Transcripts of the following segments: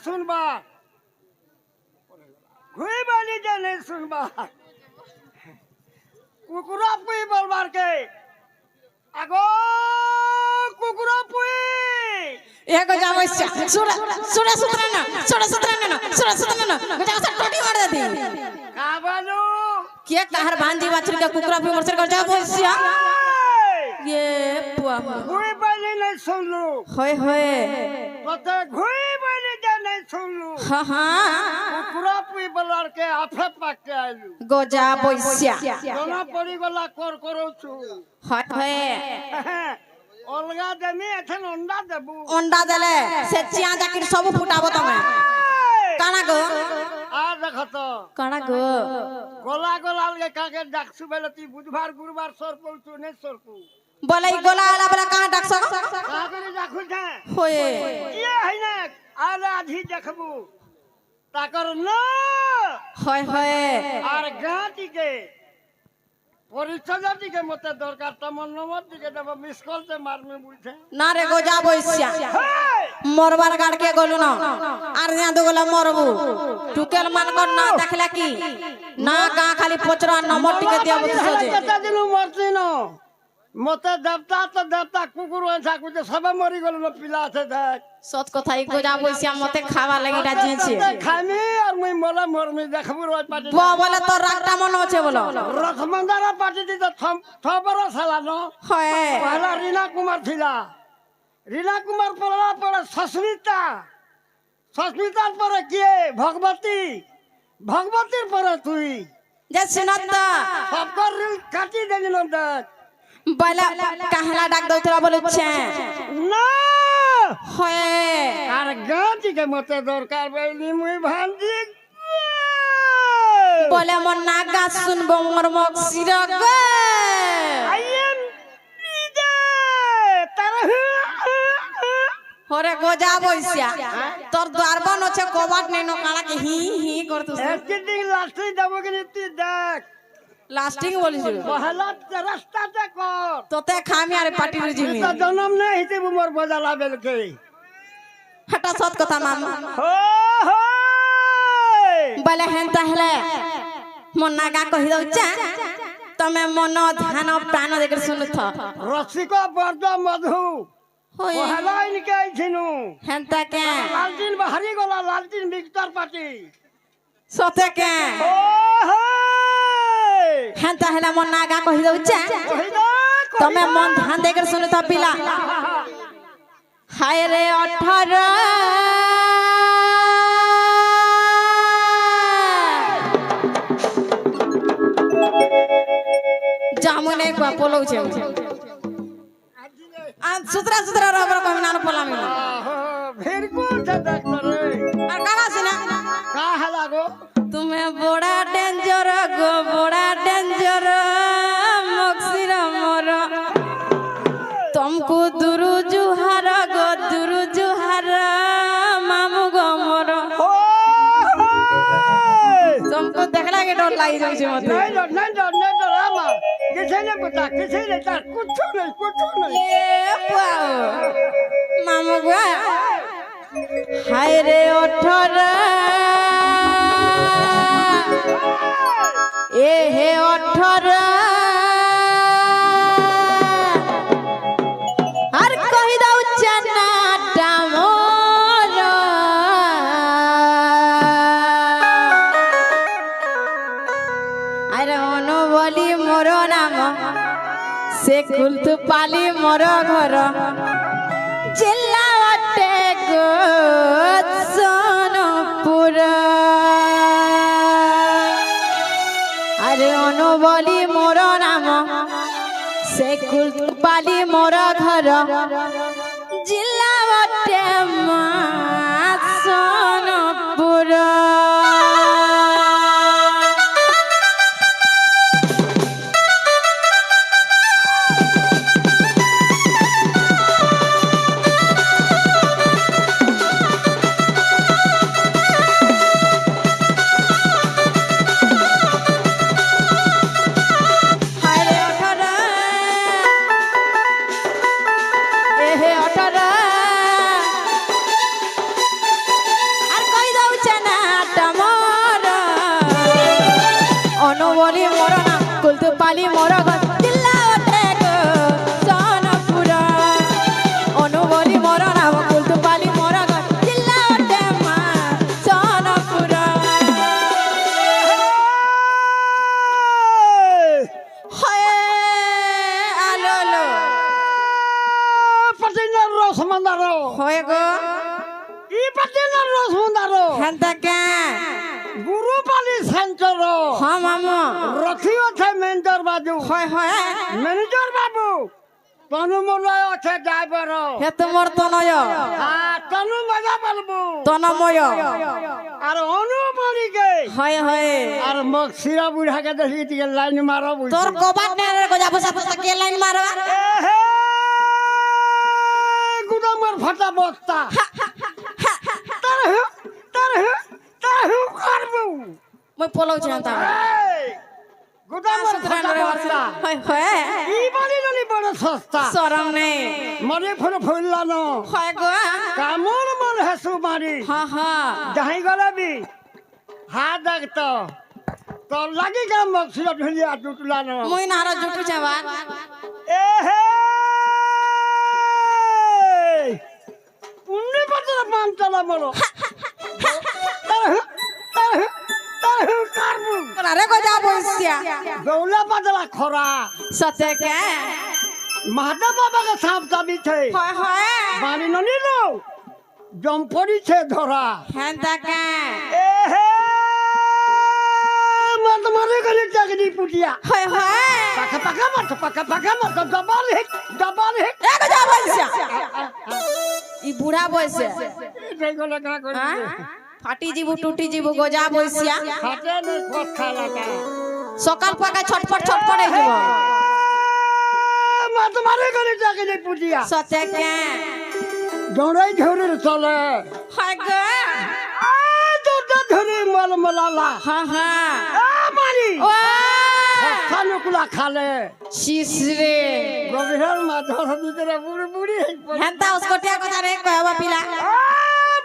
सुनबा घुई बानी जे नहीं सुनबा कुकुरा पुई बोलबार के आगो कुकुरा पुई एक जावो सुरा सुरा सुतराना गजा से टोटी मार देती का बालू के तहर भांजी बाछुर के कुकुरा पे मरसर कर जा बोसिया ये पुआ घुई बानी नहीं सुन लू होए तो घुई बानी जे नहीं सुन लू हां हां कुकुरा पुई बोलबार के आफे पाक के आइलू गजा बोसिया दोना पड़ी गला कर करो छु होए अलगा देमी एथन अंडा देबू अंडा देले से चिया जाकिर सब फुटाबो तमे काना गो आ देख तो काना गो गोला गोला लगे काके डाकसु बेलती बुधवार गुरुवार सर पौचू ने सरपू बोले गोला आला बोला कहां डाकसो काके डाकु छे होए ये है ना आला आधी देखबू ताकर न होए आर गाटी के परिचय के मते दरकार तमन नंबर दिके देब मिस कॉल से मार में बुझे ना रे गो जा बोसिया मरबार गाड़ के गोलु ना आर या दो गोला मरबू टुकेल मान कर ना देखला की ना का खाली पोचरा नंबर टिके दिया बुझो जे केता दिनु मरती न मते देवता तो देवता कुकुर ऐसा कुछ सब मरी गेल न पिला से देख सत কথা ই গো যা বইছিয়া মতে খাওয়া লাগি রাজিছে खामी और मैं मोला मोर में देखबू रोज पार्टी बोले तो रागटा मन আছে বলো रथमंदारा पार्टी दी तो थबर साला न হয় पहला रीना कुमार थिला रीना कुमार पड़ा पड़ा सस्मिता पर किए भगवती पर तुई যে सुनत सबकर रील काटी देनी न देख बोला कहला डाक दउतरा बोलुछे ना হয় আর গাঁটি के मते दरकार बैली मुई भांजी बोले मन नागा सुनबो मोर मक्सिर गे आइएम दे तार होरे गोजा बइसिया तोर द्वारबन আছে কবাট নেনো কানা के ही करतु एक दिन लास्ट देबो कि नीति देख लास्टिंग बोलिस पहला रास्ता ते कर তোতে খামি আরে পাটি রুজিমি तो जन्म नहीं हिते मोर बजाला बेल के हटा सत কথা मामा हो हो बोले हेन ताहले मन नागा कहि दउचा तमे मन ध्यान प्राण देकर सुनथ रसिको बर्द मधु होय पहला इनके आइथिनु हेन ता के लालटीन बाहरी गला लालटीन विक्टर पार्टी सते के हो हो हेन ताहले मन नागा कहि दउचा कहि दो तमे मन ध्यान देकर सुनथ पिला हाय रे 18 जामुने को पोलो छे आ सुतरा रबर को नान पोलामी फिर को डॉक्टर और काना सिना का हला गो तुम्हें बड़ा डेंजर गो बड़ा डेंजर मक्सिर मोर तुमको दुरु जुहार गो दुरु जुहार मामू गो मोर तुमको देखला के डर लागी जाई छे मते नहीं रामा किसे ने पता किसे ने तार कुछ नहीं ए पाओ मामू गो हाय रे 18 ए हे 18 हर कहि दउ चनाटा मोर अरे ono बोली मोर नाम से कुलतु पाली मोर घर जिल्ला अटे गो सोनपुर अरे ono बोली मोर नाम से कुलतु पाली मोर घर जिल्ला अटे मा सोनपुर हे 18 পালি মোর ঘর জিল্লা ওঠে গো সোনপুরা অনু বলি মোর নাম কুলতু পালি মোর ঘর জিল্লা ওঠে মা সোনপুরা হয়ে আলোলো পাটিনার রসমন্দার হয়ে গো ই পাটিনার রসমন্দার হেনতা কে গুরু পালি সেন্টার হ্যাঁ মামু রথি আছে মেন্টর বাজু হয় হয় ম্যানেজার বাবু তনু মলয় আছে ড্রাইভার হে তোমার তনয় হ্যাঁ তনু মজা বলবো তনময় আর অনুমানিকে হয় হয় আর মক্সিরা বুড়াকে দেখি দিকে লাইন মারো বুঝছো তোর কবাট নে রে গজা বসা বসা কে লাইন মারো এহে গুদামের ফাটা বস্তা তার করবো মই পলাও জানতা গুদামের ফাটা বস্তা হয় হয় ই বাড়ি নলি বড় সস্তা শরম নেই মনে ফোন ফুললানো হয় গো কামর মন হেসু মারি হ্যাঁ হ্যাঁ যাই গলাবি হা দেখত তোর লাগি গা মক্সিরা ঢুলিয়া টুটলানো মই না আর জুটু যাবা এহে উন্নি বছর পাঁচতলা বলো কারবু রে গজা বসিয়া দৌলা পাতলা খরা সতে কে মাতা বাবাকে সাপ চাবিছে হয় হয় বাড়ি ননিল জম পড়িছে ধরা হেনতা কে এহে মত মারে গলি চাকরি পুটিয়া হয় হয় পাকা মত ডবল হিট এ গজা বসিয়া ই বুড়া বসে এই গলে কা করি ফাটি জীবু টুটি জীবু গজা বসিয়া হাতে নে কথা লাগা সকাল পাকা ছটপট ছটপট হয়ে যাব মত মারে গলি চাকরি পুটিয়া সতে কে দৌড়াই ধরে চলে হয় গো দুটা ধরে মলমলালা হ্যাঁ হ্যাঁ মারি ও খানুকুলা খালে শিশরে গভীর মাঝর ভিতরে বুড়ি বুড়ি হেনতা উসকটিয়া কথা রে কহবা পিলা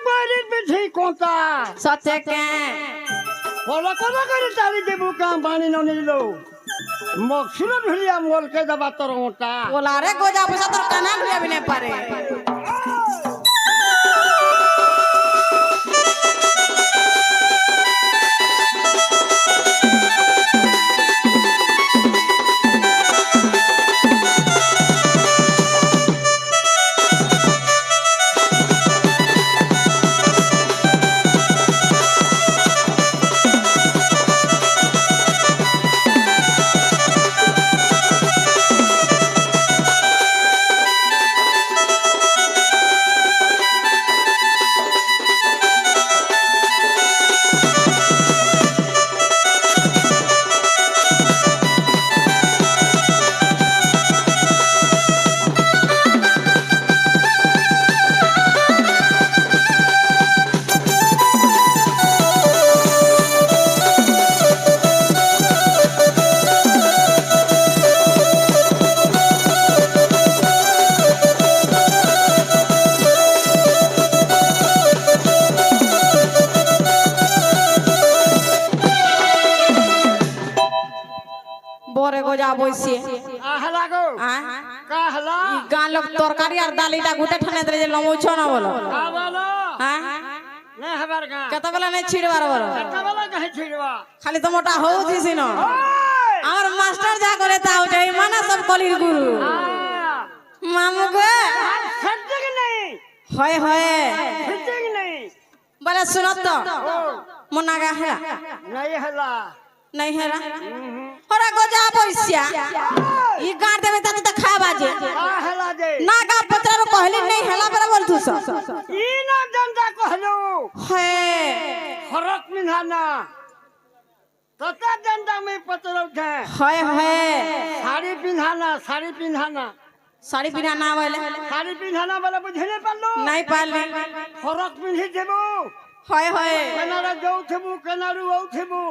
বাড়ির পিছে কোনটা সতে কে কলা কলা করে চালি দেবু কাম পানি ননিল মক্সির ধুলিয়া মলকে যাবা তোর মোটা ওলা রে গজা বসা তোর কানা লুয়া বিনে পারে বরে গজা বসে আহলা গো কাহলা গান লোক তরকারি আর ডালিটা গুটে ঠানে দে যে লমুছ না বলো আবালো হ্যাঁ নে হবার গা কত বেলা নে ছিড়বার বলো কাবালা কাহে ছিড়বা খালি তো মোটা হউ দিছি না আমার মাস্টার যা করে তাও যাই মানা সব কলির গুরু মামু গো সত্যি কি নেই হয় হয় সত্যি কি নেই বলে শুনত তো মনা গা হেলা নাই হলা নাই হেলা ওরা গজা বইসিয়া ই গাঁর দেবে তাতে তো খাবা যে আহলা দে না গা পত্র কহলি নাই হেলা বলে বলতুস ই না দন্দা কহলো হে ফরক মিনহানা ততা দন্দা মে পতর উঠে হয় হয় শাড়ি পিনহানা শাড়ি পিনা না বলে শাড়ি পিনহানা বলে বুঝিনে পারলো নাই পারলি ফরক পিনহি দেবো হয় হয় কেনারা যৌথিবু কেনারু ঔথিবু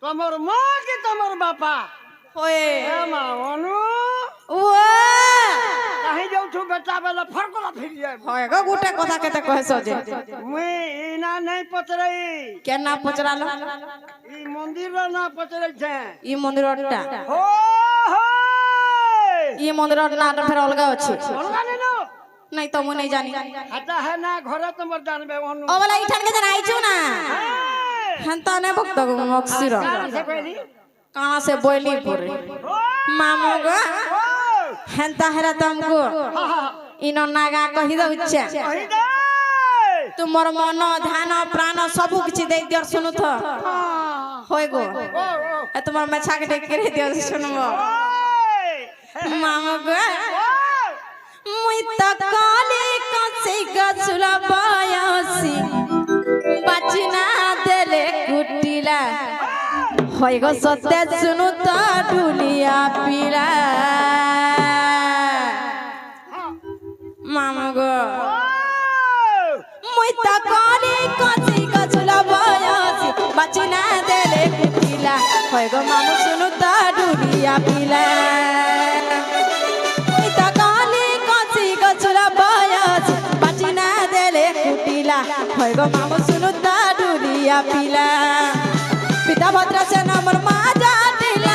তোমার মা কি তোমার বাপা হয় এ মা অনু ও नहीं जाऊ तू बेटा बेला फरकला फिर जाए হয় গো গোটে কথা কেতে কহেছ যে मुई इना नहीं पचरई কেন না পচরালো ई मंदिर रो ना पचरई छे ই মন্দিরটা हो हो ই মন্দিরটা না ফের অলগা আছে अलगा नहीं नो নাই তো মনে জানি हटा है ना घरे तुम जानबे ओनु ও বলা ইঠান কে জান আইছো না হন্তা নে ভক্ত গো মক্সির से कहली কানা সে বইলি পরে মামু গো হন্তা হেরা তুমকো ইনো নাগা কহি দউছে कही दे तुमर मन ध्यान प्राण सब कुछ दे दियर सुनु तो होय गो ओ ओ ए तुमर मछा के देख के दियर सुनबो मामा गो मुई त काली कसे गछुला बायासी बाचिना देले कुटिला होय गो सत्य सुनु तो ढुलिया पीला मामा गो मुई त काली कसे गछुला बायासी बाचिना देले कुटिला होय गो मामू सुनु तो ढुलिया पीला मुई त काली कसे गछुला बायासी बाचिना देले कुटिला होय गो मामू सुनु तो ढुलिया पीला पिता भद्र से नमर माजा टिला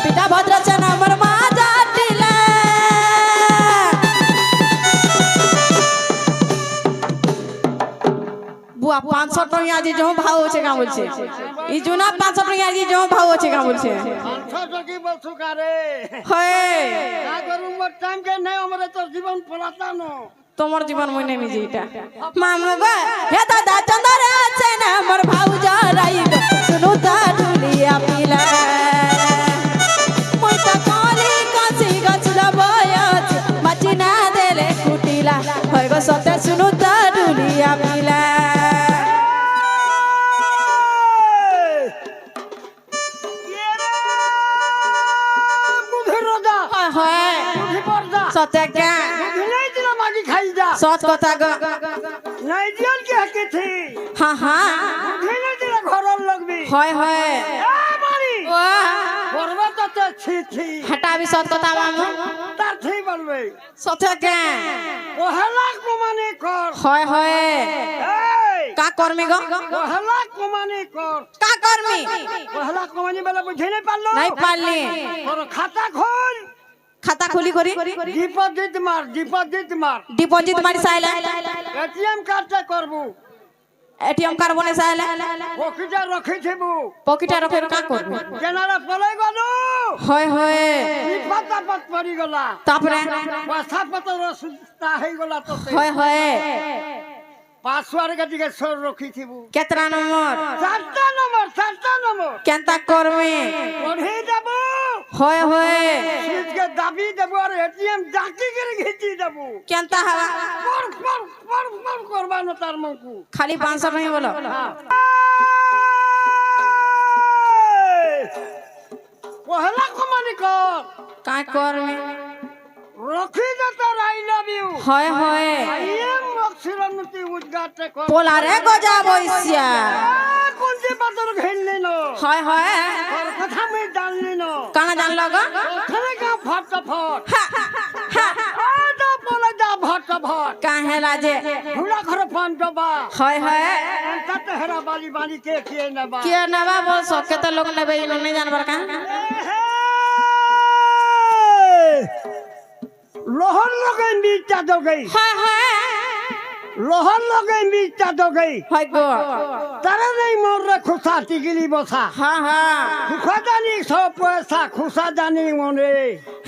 पिता भद्र से नमर माजा टिला बुआ 500 टका जी जो भाव होছে का बोलছে ई जुना 500 टका जी जो भाव होছে का बोलছে अच्छा जगी बसु करे হয় ना करू मोर टाइम के नहीं हमरे तो जीवन पलाता नो তোমার জীবন মনে মিজি এটা মামু গো হে দাদা চন্দর আছে না মোর ভাউজা রাই গো শুনু তা ঢুলিয়া পিলা মই তা কালি কাছি গছলা বয়স মাচিনা দেলে কুটিলা হয় গো সতে শুনু তা ঢুলিয়া পিলা ये रे बुद्धि रोदा হয় হয় बुद्धि पर्दा সতে কে बुद्धि नहीं दिला मागी खाई जा সত কথা গো नहीं दियल के हकी थी হ্যাঁ হ্যাঁ बुद्धि नहीं दिला घरर लोग भी হয় হয় ए मारी ও करबे तो ते छी छी হটাবি সত কথা মামু तार थी बनबे সতে কে ओहला कुमानी कर হয় হয় ए का করমি গো ओहला कुमानी कर का করমি ओहला कुमानी वाला बुझे नहीं पालो नहीं पारली और खाता खोल खाता खुली करी डिपॉजिट मार डिपॉजिट मारी साइला एटीएम कार्ड से करबू एटीएम कार्ड बने साइला पॉकेट रखी थीबू पॉकेट रखे का करबो केनारा पलै गनु হয় হয় पता पत पड़ी गला तापरे पैसा पता रसता है गला तो হয় হয় पासवर्ड के दिके सोर रखी थीबू केतना नंबर चारटा नंबर केनता करमे पढ़ी देबू হয় হয় चीज के दाबी देबू और एटीएम डाकी के घिची देबू केनता हवा पर करबानो तार मंकू खाली 500 नहीं बोलो पहला कमानी कर का करमे रखी देता आई लव यू হয় হয় आईएम अक्षरनुति उद्घाटन कर पोला रे गजा बइसिया कोनती बातर घेलले न হয় হয় और कथा में डालले न काना जान लगा थने का फट हा आदा पोला जा फट काहे लाजे हुला घर पान डबा হয় হয় तत हेरा बाली बाली के किए न बा के नवा बोल सके तो लोग नेबे इनो नहीं जानबर का लोहर लगे बीचा दो गई হয় হয় लोहर लगे बीचा दो गई হয় গো तारा नहीं मोर रे खुसा टिकली बसा হ্যাঁ হ্যাঁ खुसा जानी 100 पैसा खुसा जानी मोने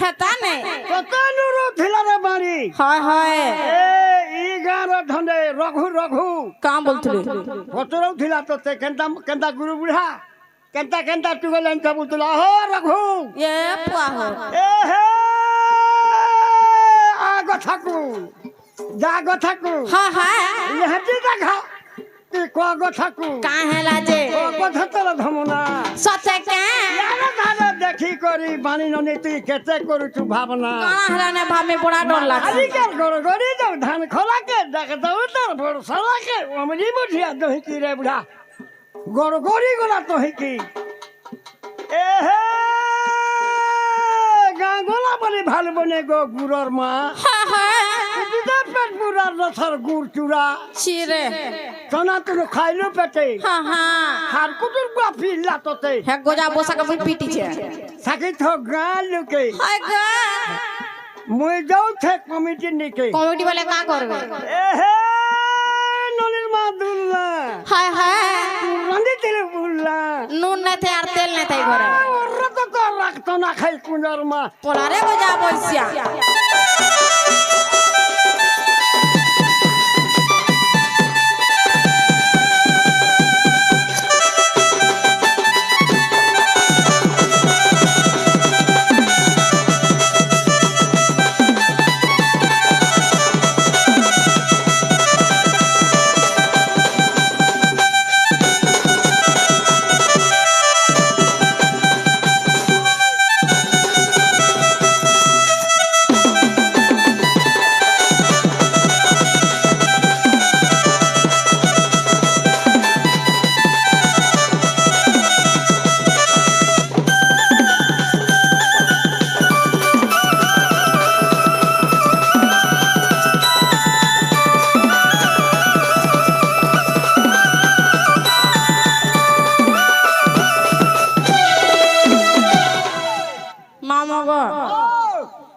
হেতা নেই কত নুরু থিলা রে বাড়ি হয় হয় এ ই গার ধনে রঘু কাম বলতুলি কতরও থিলা তো কেনতা গুরু বুড়া কেনতা টুগলেন সব তুলা हो রঘু এ পুয়া হো এ হে আগো থাকু जागो थाकू हाँ हाँ यहती देखा ती कोगो थाकू काहे लाजे कोगो थतल धमुना सचे के यारे धारे देखी करी बानी ननी ती केते करू तू भावना काना हराने भाव में बड़ा डर लागे अली के गड़ी जाऊ धान खोला के देख दो उतर भोर सला के हमरी बुढ़िया दही की रे बुढ़ा गड़ी गोला तो ही की ए हे গোলা বলে ভাল বনে গো গুড়র মা দিদা পেট বুড়ার রথর গুড় চূড়া চিরে সোনা তুলো খাইলো পেটে হ্যাঁ হার কুটুর বাপি লাততে হ্যাঁ গোজা বসাকে বই পিটিছে সাকি থ গান লোকে হায় গো মুই যাও থে কমিটি নিকে কমিটি বলে কা করবে এহে নলির মা দুল্লা হায় হায় রান্দি তেলে বুল্লা নুন না থে আর তেল না তাই ঘরে ওরা তো তো রাখতো না খাই কুঞ্জর মা পোলারে গোজা বইছিয়া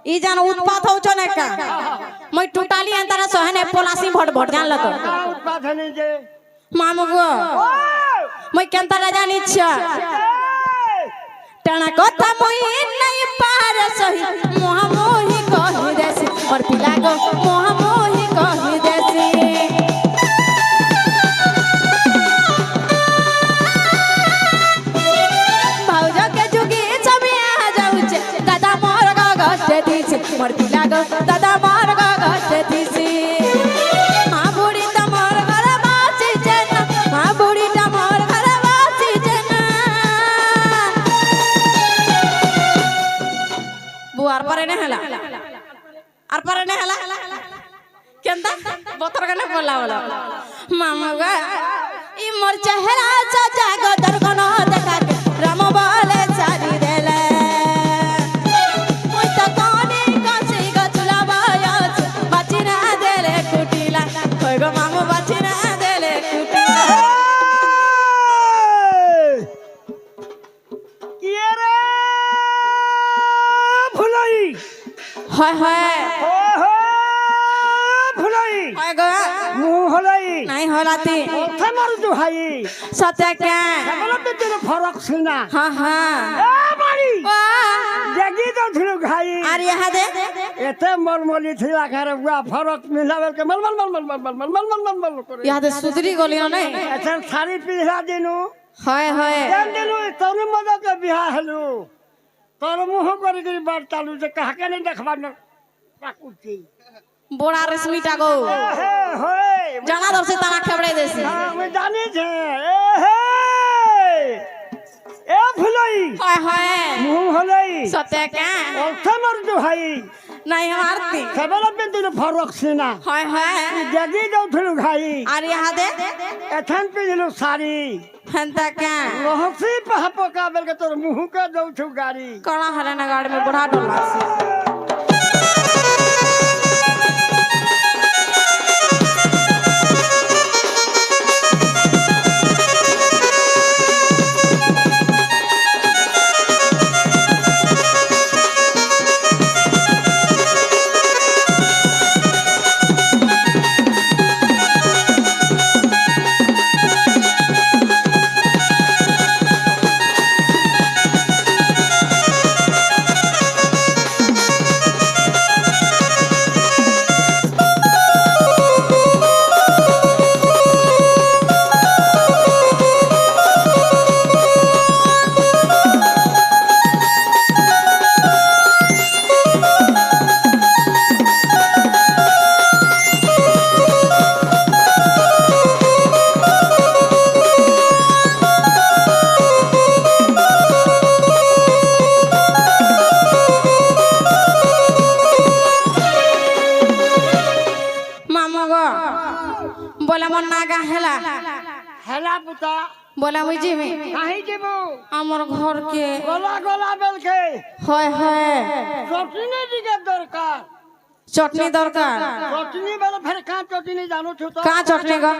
ই জান উৎপাত হউছ না কা মই টোটালি এন্তারা সহনে পলাসি ভট ভট জানল তো উৎপাদনে যে মামু গো মই কেনতারা জানিছ টানা কথা মই নাই পার সহি মোহামোহি কহি দেছি মোর পিলা গো মোহামোহি কহি দেছি ভাউজকে যুগে ছবি আ যাউছে দাদা মোর গগতে দিছে মোর পিলা গো দাদা মোর গগতে দিছে মা বুড়ি তো মোর ঘরে বাঁচিছে না মা বুড়িটা মোর ঘরে বাঁচিছে না বুয়ার পরে না হেলা আর পরে না হেলা কেনতা বতর কেন বলা বলা মামা গা ই মোর চেহারা সাজা গদর কোন দেখা কে রাম বলে সারি দেলে ওই তো কোনে কাছে গছলা বায়াস বাঁচি না দেলে কুটিলা কই গো মামু বাঁচি না দেলে কুটিলা কি রে ভুলাই হয় হয় ও হো ভুলাই হয় গো মু হলাই নাই হলাতি থামার দুহাই সতে কে বলতে তোর ফরক সিনা হ্যাঁ হ্যাঁ এ বাড়ি ও দেখি তো ধুলু ঘাই আর ইহা দে এতে মলমলি থিলা ঘরে বুয়া ফরক মিলাবেল কে মল মল মল মল মল মল মল মল মল মল করে ইহা দে সুধরি গলি না আচ্ছা শাড়ি পিলা দিনু হয় হয় দেন দিনু তোর মজকে বিহা হলু তোর মুহ করে করে বার চালু যে কাহাকে নেই দেখবার না কাকুতি বড়া রশ্মিটা গো হে হে জানা দর্শে তারা খেবড়ে দেছি আমি জানি যে এ হে এ ভুলাই হয় হয় মুহ হলাই সতে কে থামার দুহাই নাই মারতি সেবেলা দিন ফরক সিনা হয় হয় দেখি যাউথলু ঘাই আর ইহা দে এথান পিলু শাড়ি হেনতা কে রহসি পাহা পকাবেল के तोर मुंह के दउथु गाड़ी कड़ा हरे ना गाड़ी में बुढ़ा डोला बोला मन नागा हेला हेला पुता बोला मुई जिमी काहे जेबो আমার ঘর কে গলা গলা বেলকে হয় হয় চটনি দিকে দরকার চটনি দরকার চটনি বেলে ফের কা চটনি জানো তো কা চটনি গো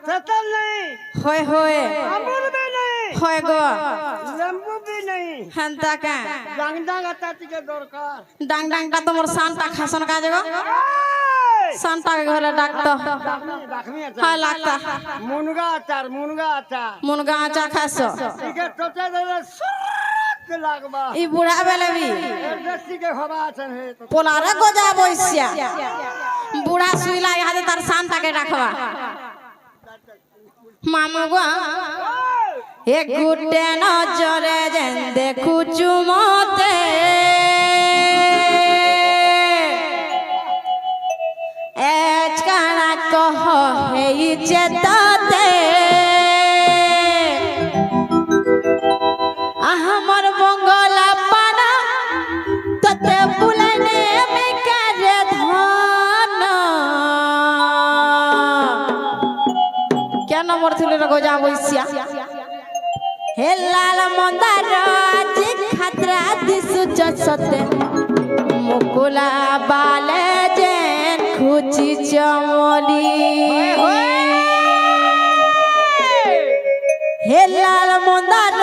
তেতল নেই হয় হয় আমুল भी नहीं হয় গো লেম্বু भी नहीं হান্তা কা ডাং ডাং আটা দিকে দরকার ডাং ডাংটা তোমার সানটা খাসন কাজ গো সানটা ঘরে ডাকতো রাখমি আছে হয় লাগতা মুনগা আচার মুনগা আচা খাসো দিকে চটে দিলে সুরত লাগবা ই বুড়া বেলে বি দিকে হবা আছে হে পোলারে গজা বইসিয়া বুড়া শুইলা ইহাতে তার সানটাকে রাখবা মামু গো এ গুটে নজরে যেন দেখু চুমতে এচকানা কহ হেই চেতাতে আমার বঙ্গলা পানা তোতে বুলাইনে মেকারে ধন কেন মরছিল রে গজা বইসিয়া হে লাল মন্দার আজি খাতরা দিসু চসতে মুকুলা বালে যেন খুচি চমলি হে লাল মন্দার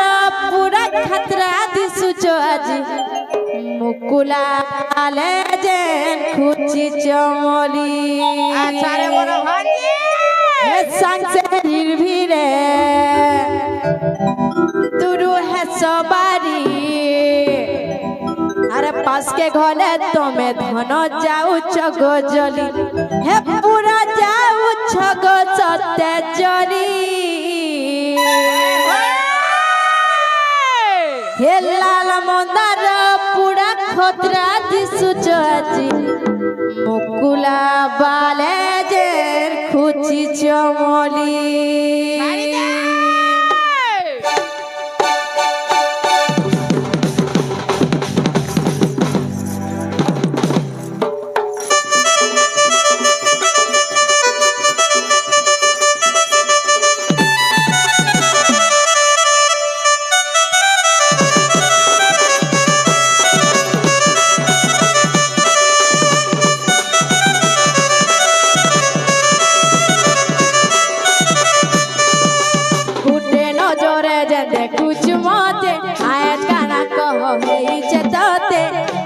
পুরা খাতরা দিসু আজি মুকুলা বালে যেন খুচি চমলি আচ্ছা রে বড় ভাঞ্জি হে সংসারির ভিড়ে তুরু হে সবারি আরে পাস के ঘরে তুমি ধন যাউছ গজলি হে পুরা যাউছ গো সতে জলি হে লাল মন্দার পুরা খতরা দিসুছ আজি মুকুলা বালে যে খুচি চমলি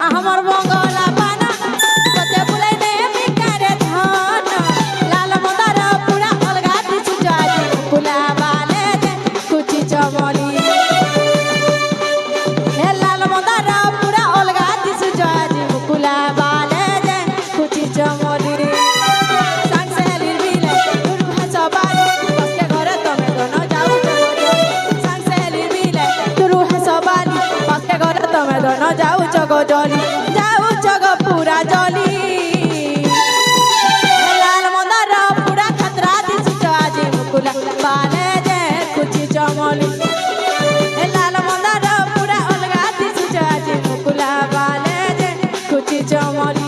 আমার বঙ্গলা পানা তোতে বুলাইনে মিকারে ধন লাল মন্দার পুরা অলগা দিছু আজি কুলা বালে যে কুচি চমলি হে লাল মন্দার পুরা অলগা দিছু আজি কুলা বালে যে কুচি চমলি সংসারির বিলে তুরু হাসবালি বসকে ঘরে তুমি দোন যাও চগলি সংসারির বিলে তুরু হাসবালি বসকে ঘরে তুমি দোন যাও চগলি যাও চগ পুরা জলি লাল মন্দার পুরা খতরা দিছু আজি মুকুলা বালে যে কুচি চমলি লাল মন্দার পুরা অলগা দিছু আজি মুকুলা বালে যে কুচি চমলি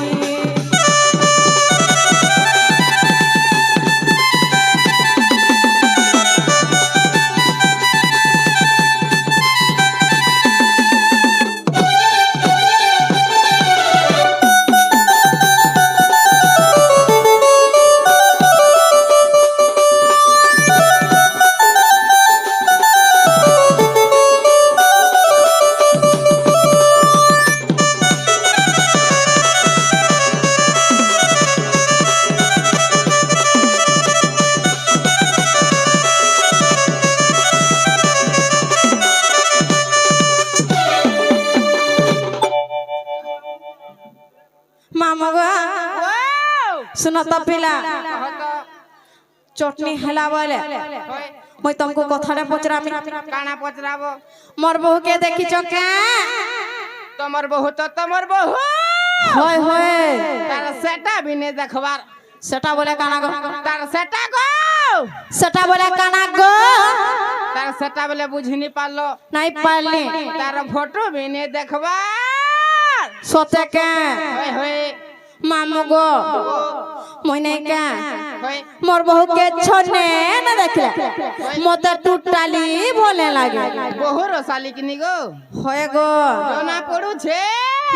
मामा गो सुनो तो पिला चटनी हेला बोले मैं तुमको कथारे पचरामी काना पचराबो मोर बहू के देखी चके तमर बहु तो तमर बहु होय होय तार सेटा भी ने देखबार सेटा बोले काना गो तार सेटा गो सेटा बोले काना गो तार सेटा बोले बुझनी पालो नहीं पाली तार फोटो भी ने देखबार सोते के होय होय मामू गो মনে কা কই মোর বহুকে ছনে না দেখলে মতে টুটালি ভলে লাগে বহু রসালি কিনি গো হয় গো জনা পড়ুছে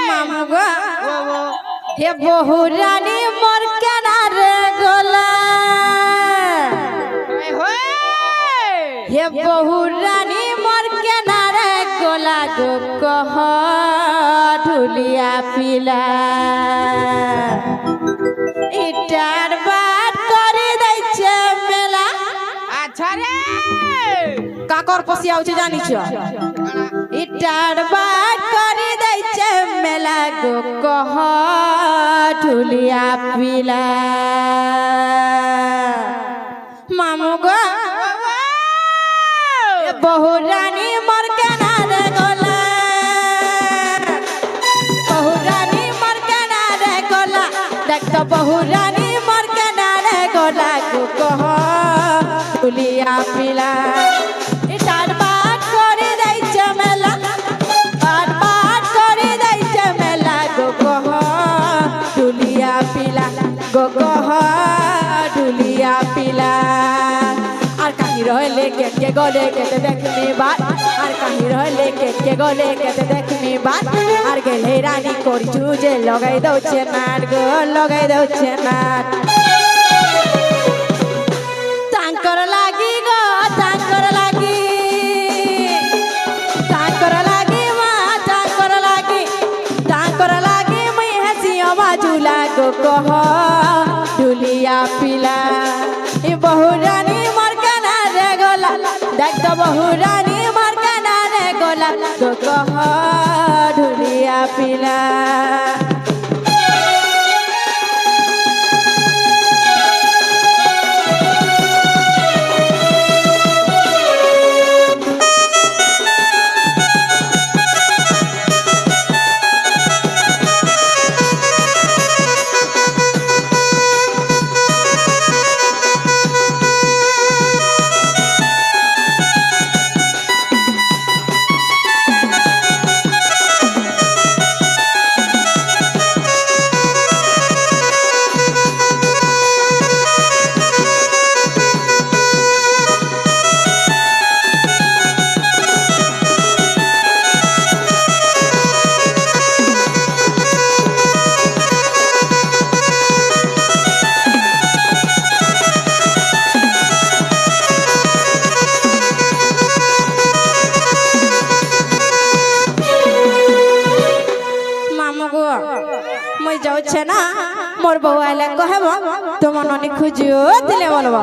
মামু গো ও ও হে বহু রানী মোর কেনারে গোলা কই হই হে বহু রানী মোর কেনারে গোলা গো কহ ঢুলিয়া পিলা ইটার বাট করে দিছে মেলা আচ্ছা রে কাকর পশি আউছে জানিছ ইটার বাট করে দিছে মেলা গো কহ ঢুলিয়া পিলা মামু গো বহু রানী মোর কেনারে গোলা বহু রানী মোর কেনারে গোলা দেখ তো বহু রানী মোর কেনারে গোলা গো কহ ঢুলিয়া পিলা ইটার বাট করে দিছে মেলা বাট করে দিছে মেলা গো কহ ঢুলিয়া পিলা গো কহ ঢুলিয়া পিলা আর কাহি রহলে কেটকে গলে কেটে দেখনি বাট আর কাহি রহলে কেটকে গলে কেটে দেখনি বাট আর গেলে রানী করছু যে লগাই দউছে নাট গো লগাই দউছে নাট তাঙ্কর লাগি গো তাঙ্কর লাগি তাঙ্কর লাগি মা তাঙ্কর লাগি মই হাসিও বাজুলা গো কহ ঢুলিয়া পিলা এ বহু রানী মোর কানারে গোলা দেখ তো বহু রানী মোর কানারে গোলা গো কহ ঢুলিয়া পিলা মই যাচ্ছে না মোর বউ আইলে কহেব তোমার ননি খুঁজিও দিলে বলব